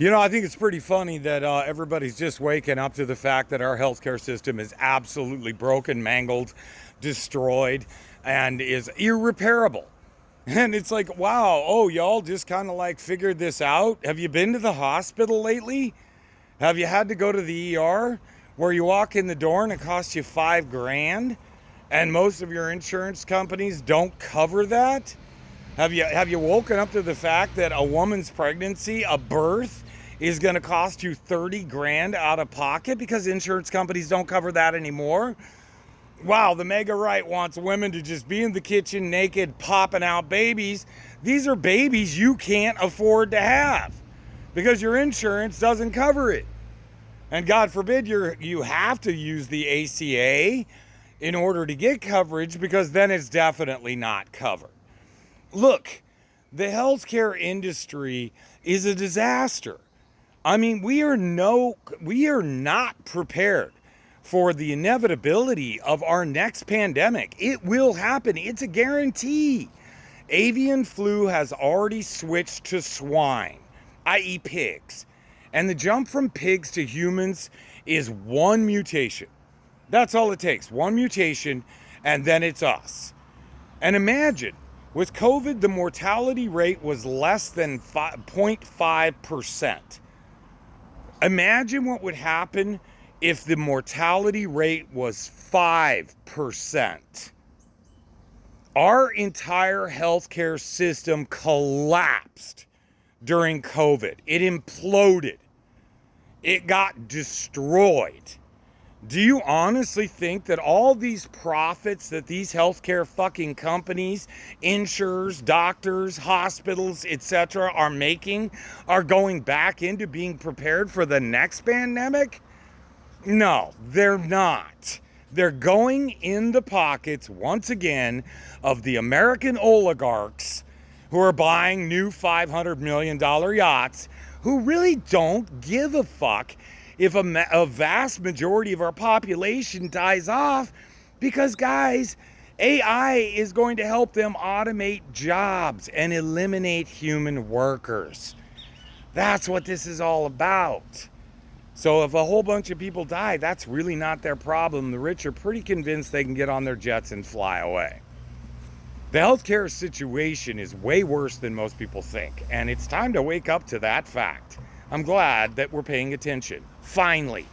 I think it's pretty funny that everybody's just waking up to the fact that our healthcare system is absolutely broken, mangled, destroyed, and is irreparable. And it's like, wow, oh, y'all just kind of like figured this out. Have you been to the hospital lately? Have you had to go to the ER where you walk in the door and it costs you $5,000 and most of your insurance companies don't cover that? Have you woken up to the fact that a woman's pregnancy, a birth, is going to cost you 30 grand out of pocket because insurance companies don't cover that anymore? Wow, the mega right wants women to just be in the kitchen naked, popping out babies. These are babies you can't afford to have because your insurance doesn't cover it. And God forbid you have to use the ACA in order to get coverage, because then it's definitely not covered. Look, the healthcare industry is a disaster. I mean, we are not prepared for the inevitability of our next pandemic. It will happen. It's a guarantee. Avian flu has already switched to swine, i.e. pigs. And the jump from pigs to humans is one mutation. That's all it takes. One mutation, and then it's us. And imagine, with COVID, the mortality rate was less than 0.5%. Imagine what would happen if the mortality rate was 5%. Our entire healthcare system collapsed during COVID. It imploded. It got destroyed. Do you honestly think that all these profits that these healthcare fucking companies, insurers, doctors, hospitals, etc. are making are going back into being prepared for the next pandemic? No, they're not. They're going in the pockets, once again, of the American oligarchs who are buying new $500 million yachts, who really don't give a fuck if a vast majority of our population dies off, because, guys, AI is going to help them automate jobs and eliminate human workers. That's what this is all about. So if a whole bunch of people die, that's really not their problem. The rich are pretty convinced they can get on their jets and fly away. The healthcare situation is way worse than most people think, and it's time to wake up to that fact. I'm glad that we're paying attention. Finally.